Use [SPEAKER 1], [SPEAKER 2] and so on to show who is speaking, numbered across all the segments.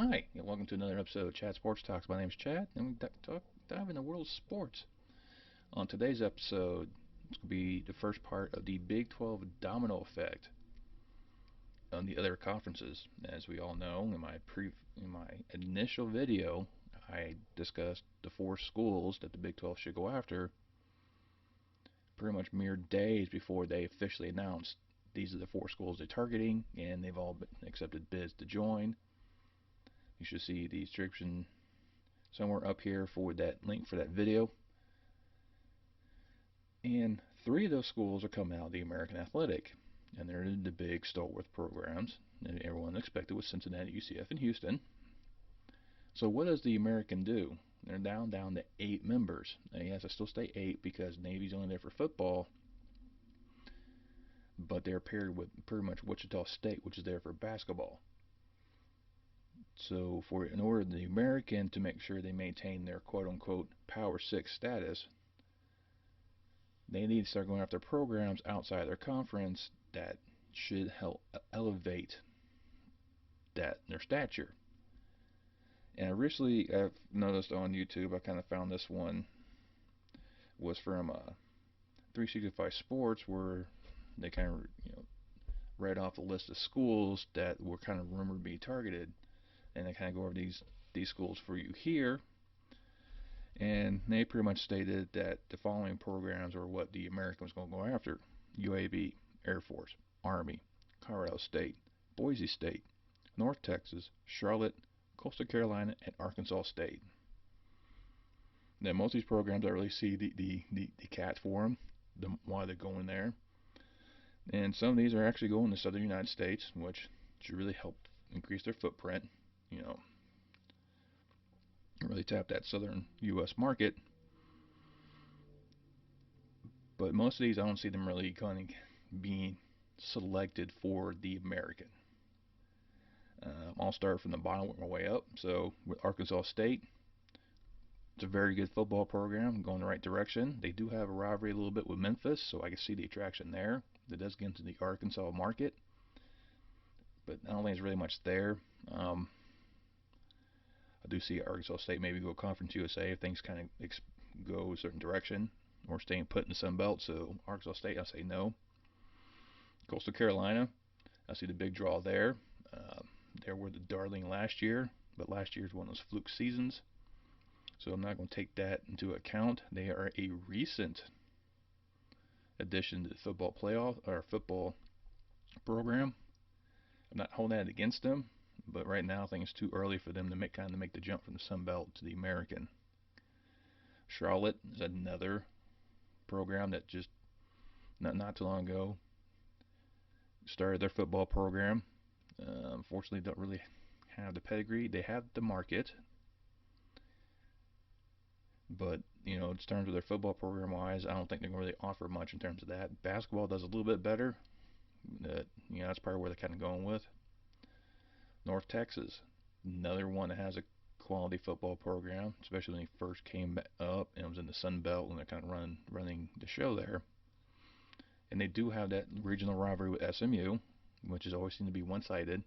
[SPEAKER 1] Hi, and welcome to another episode of Chad Sports Talks. My name is Chad, and we dive in the world of sports. On today's episode, it's going to be the first part of the Big 12 domino effect on the other conferences. As we all know, in my initial video, I discussed the four schools that the Big 12 should go after, pretty much mere days before they officially announced these are the four schools they're targeting, and they've all accepted bids to join. You should see the description somewhere up here for that link for that video. And three of those schools are coming out of the American Athletic, and they're the big stalwart programs that everyone expected with Cincinnati, UCF, and Houston. So what does the American do? They're down to 8 members. Now, yes, I still stay 8 because Navy's only there for football, but they're paired with pretty much Wichita State, which is there for basketball. So in order the American to make sure they maintain their quote unquote Power 6 status, they need to start going after programs outside their conference that should help elevate their stature. And recently, I've noticed on YouTube, I kind of found this one was from 365 Sports, where they kind of read off a list of schools that were kind of rumored to be targeted, and they kind of go over these schools for you here. And they pretty much stated that the following programs are what the American was going to go after: UAB, Air Force, Army, Colorado State, Boise State, North Texas, Charlotte, Coastal Carolina, and Arkansas State. Now, most of these programs, I really see the cat for them, why they're going there. And some of these are actually going to southern United States, which should really help increase their footprint, you know, really tap that southern U.S. market. But most of these, I don't see them really kind of being selected for the American. I'll start from the bottom, work my way up. So with Arkansas State, it's a very good football program, going the right direction. They do have a rivalry a little bit with Memphis, so I can see the attraction there. That does get into the Arkansas market, but I don't think there's really much there. I do see Arkansas State maybe go Conference USA if things kind of go a certain direction, or staying put in the Sun Belt. So Arkansas State, I say no. Coastal Carolina, I see the big draw there. They were the darling last year, but last year's one of those fluke seasons, so I'm not going to take that into account. They are a recent addition to the football playoff or football program. I'm not holding that against them, but right now I think it's too early for them to make the jump from the Sun Belt to the American. Charlotte is another program that just not too long ago started their football program. Unfortunately, don't really have the pedigree. They have the market, but in terms of their football program wise, I don't think they're going to really offer much in terms of that. Basketball does a little bit better. That's probably where they're kind of going with. North Texas, another one that has a quality football program, especially when he first came up and it was in the Sun Belt, and they're kind of running the show there. And they do have that regional rivalry with SMU, which has always seemed to be one-sided.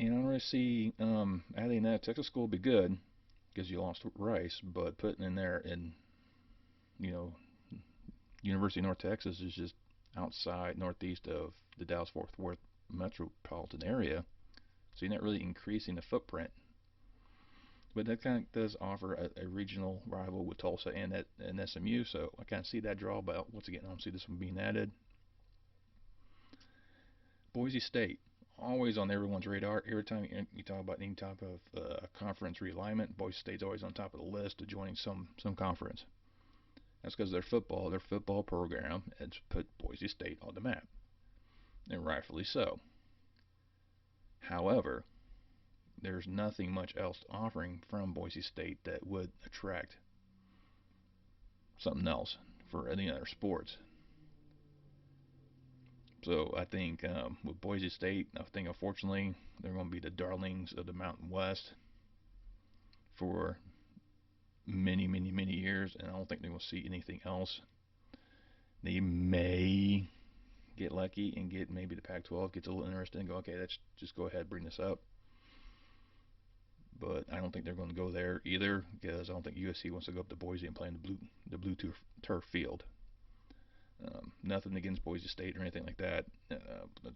[SPEAKER 1] And I don't really see adding that. Texas school would be good because you lost Rice, but putting in there in University of North Texas is just outside northeast of the Dallas-Fort Worth metropolitan area, so you're not really increasing the footprint. But that kind of does offer a regional rival with Tulsa and SMU, so I kind of see that draw, but once again, I don't see this one being added. Boise State, always on everyone's radar. Every time you talk about any type of conference realignment, Boise State's always on top of the list of joining some conference. That's because their football program has put Boise State on the map, and rightfully so. However, there's nothing much else offering from Boise State that would attract something else for any other sports. So I think with Boise State, I think unfortunately they're going to be the darlings of the Mountain West for many, many, many years, and I don't think they're going to see anything else. They may get lucky and get maybe the Pac-12 gets a little interested and go, okay, let's just go ahead and bring this up. But I don't think they're going to go there either because I don't think USC wants to go up to Boise and play in the blue turf field. Nothing against Boise State or anything like that.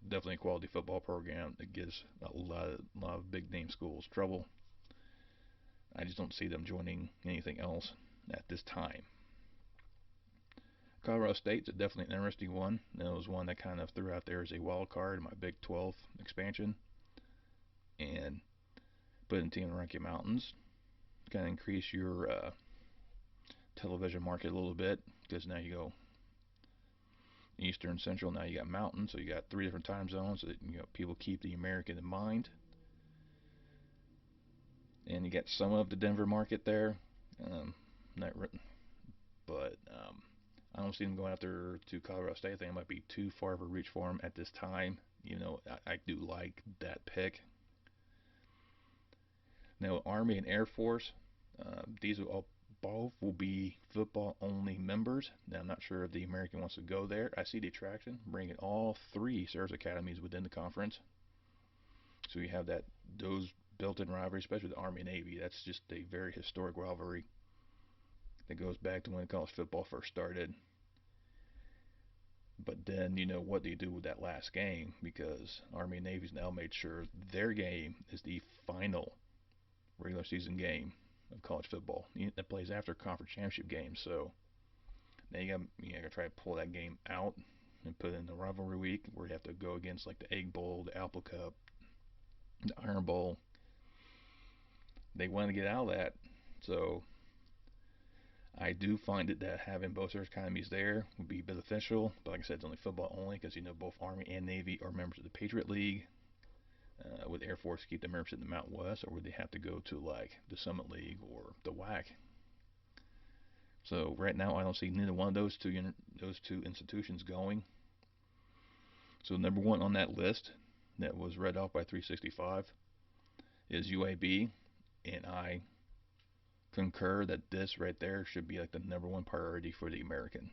[SPEAKER 1] Definitely a quality football program that gives a lot of big name schools trouble. I just don't see them joining anything else at this time. Colorado State's definitely an interesting one. It was one that kind of threw out there as a wild card in my Big 12 expansion, and put in team in the Rocky Mountains. Kind of increase your television market a little bit because now you go Eastern, Central. Now you got Mountain, so you got three different time zones so that people keep the American in mind. And you got some of the Denver market there. Not written, but I don't see them going out there to Colorado State. I think it might be too far of a reach for them at this time. I do like that pick. Now, Army and Air Force, these will both will be football only members. Now, I'm not sure if the American wants to go there. I see the attraction, bringing all three service academies within the conference. So you have those built-in rivalry, especially the Army and Navy. That's just a very historic rivalry that goes back to when college football first started. But then, what do you do with that last game? Because Army and Navy's now made sure their game is the final regular season game of college football that plays after conference championship games. So now you got to try to pull that game out and put it in the rivalry week where you have to go against like the Egg Bowl, the Apple Cup, the Iron Bowl. They want to get out of that. So I do find it that having both those economies there would be beneficial. But like I said, it's only football only because both Army and Navy are members of the Patriot League. Would Air Force keep the membership in the Mountain West, or would they have to go to like the Summit League or the WAC? So right now, I don't see neither one of those two institutions going. So number one on that list that was read off by 365 is UAB, and I concur that this right there should be like the number one priority for the American.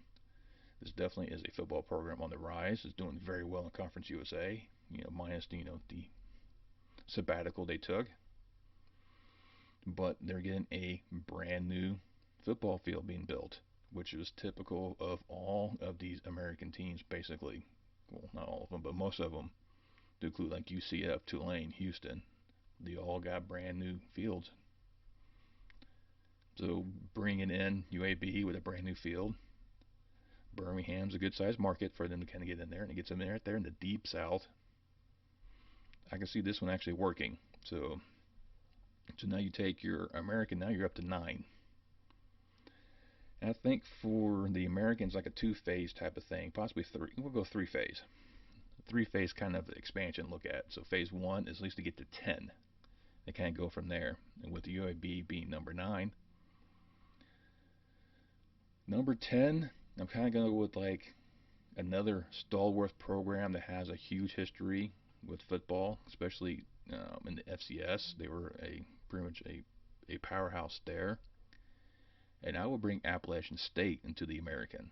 [SPEAKER 1] This definitely is a football program on the rise. It's doing very well in Conference USA. Minus the sabbatical they took, but they're getting a brand new football field being built, which is typical of all of these American teams, basically. Well, not all of them, but most of them, to include like UCF, Tulane, Houston. They all got brand new fields. So bringing in UAB with a brand new field, Birmingham's a good sized market for them to kind of get in there, and it gets them right there in the deep south. I can see this one actually working. So now you take your American, now you're up to 9. And I think for the Americans, like a 2-phase type of thing, possibly 3. We'll go 3-phase. 3-phase kind of expansion look at. So phase 1 is at least to get to 10. They kind of go from there. And with the UAB being number 9. Number 10, I'm kind of going to go with like another stalwart program that has a huge history with football, especially in the FCS. They were pretty much a powerhouse there. And I will bring Appalachian State into the American.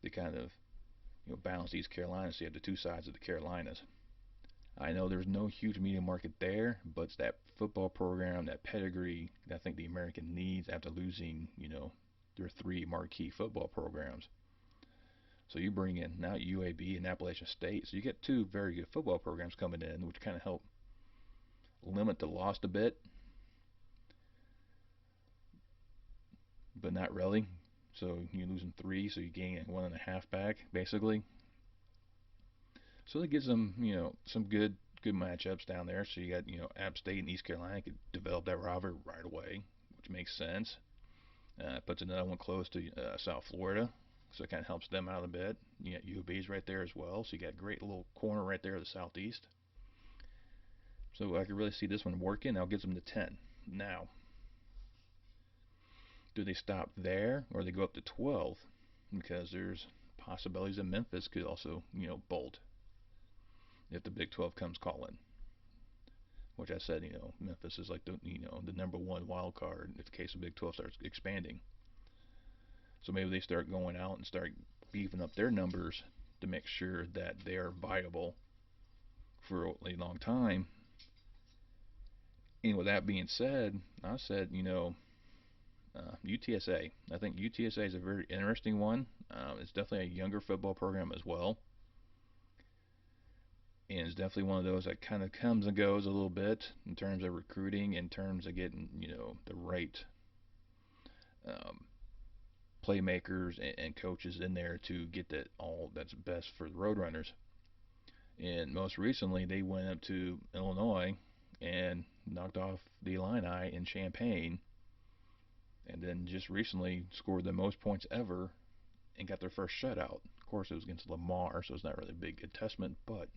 [SPEAKER 1] They kind of balance East Carolina, so you have the two sides of the Carolinas. I know there's no huge media market there, but it's that football program, that pedigree that I think the American needs after losing, their 3 marquee football programs. So you bring in now UAB and Appalachian State, so you get 2 very good football programs coming in, which kind of help limit the loss a bit, but not really. So you're losing 3, so you gain 1.5 back, basically. So that gives them, some good matchups down there. So you got, App State and East Carolina could develop that rivalry right away, which makes sense. Puts another one close to South Florida, so it kind of helps them out a bit. You got UAB's right there as well, so you got a great little corner right there of the Southeast. So I could really see this one working. Now it gives them the 10. Now, do they stop there or they go up to 12? Because there's possibilities that Memphis could also, bolt if the Big 12 comes calling. Which I said, Memphis is like the number one wild card if the case of Big 12 starts expanding. So maybe they start going out and start beefing up their numbers to make sure that they're viable for a long time. And with that being said, I said, UTSA. I think UTSA is a very interesting one. It's definitely a younger football program as well, and it's definitely one of those that kind of comes and goes a little bit in terms of recruiting, in terms of getting the right um, playmakers and coaches in there to get that all that's best for the Roadrunners. And most recently, they went up to Illinois and knocked off the Illini in Champaign, and then just recently scored the most points ever and got their first shutout. Of course, it was against Lamar, so it's not really a big testament, but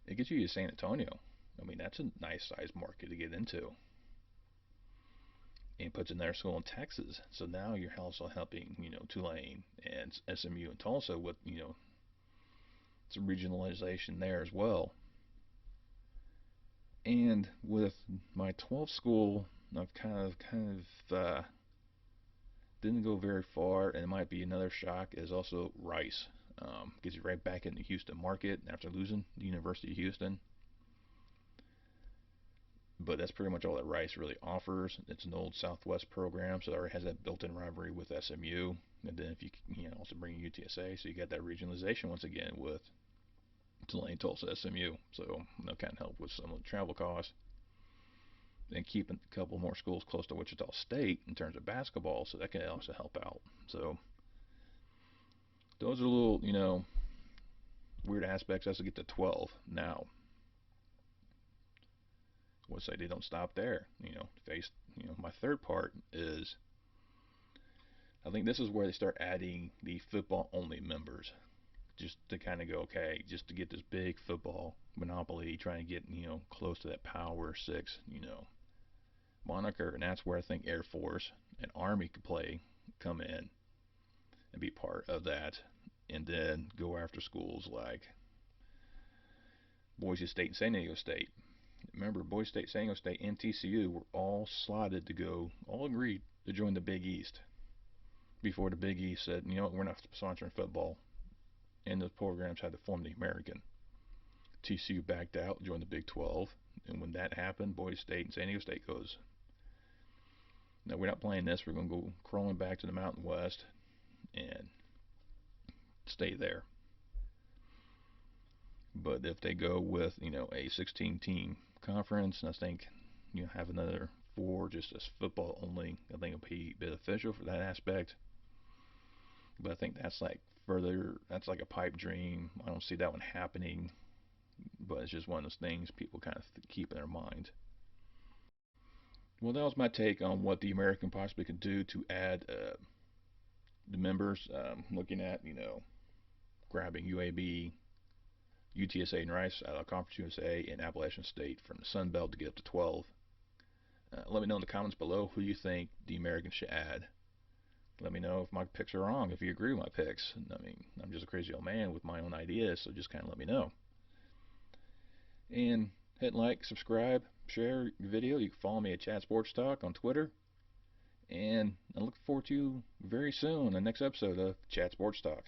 [SPEAKER 1] it gets you to San Antonio. I mean, that's a nice sized market to get into. And puts another school in Texas. So now you're also helping, Tulane and SMU and Tulsa with, some regionalization there as well. And with my 12th school, I've kind of didn't go very far, and it might be another shock, is also Rice. Gets you right back in the Houston market after losing the University of Houston. But that's pretty much all that Rice really offers. It's an old Southwest program, so it already has that built-in rivalry with SMU. And then if you also bring UTSA, so you got that regionalization once again with Tulane, Tulsa, SMU. So that kind of help with some of the travel costs and keeping a couple more schools close to Wichita State in terms of basketball. So that can also help out. So those are little, weird aspects as to get to 12 now. Would say they don't stop there. Face. My third part is I think this is where they start adding the football only members, just to kind of go, okay, just to get this big football monopoly, trying to get close to that Power Six moniker, and that's where I think Air Force and Army could come in and be part of that, and then go after schools like Boise State and San Diego State. Remember, Boise State, San Diego State, and TCU were all slotted to go, all agreed to join the Big East before the Big East said, we're not sponsoring football, and those programs had to form the American. TCU backed out, joined the Big 12, and when that happened, Boise State and San Diego State goes, no, we're not playing this. We're going to go crawling back to the Mountain West and stay there. But if they go with, a 16-team conference, and I think, have another 4 just as football only, I think it'll be beneficial for that aspect. But I think that's that's like a pipe dream. I don't see that one happening, but it's just one of those things people kind of keep in their mind. Well, that was my take on what the American possibly could do to add the members. Looking at, grabbing UAB, UTSA, and Rice out of Conference USA and Appalachian State from the Sun Belt to get up to 12. Let me know in the comments below who you think the Americans should add. Let me know if my picks are wrong, if you agree with my picks. I mean, I'm just a crazy old man with my own ideas, so just kind of let me know. And hit like, subscribe, share the video. You can follow me at Chat Sports Talk on Twitter. And I look forward to you very soon on the next episode of Chat Sports Talk.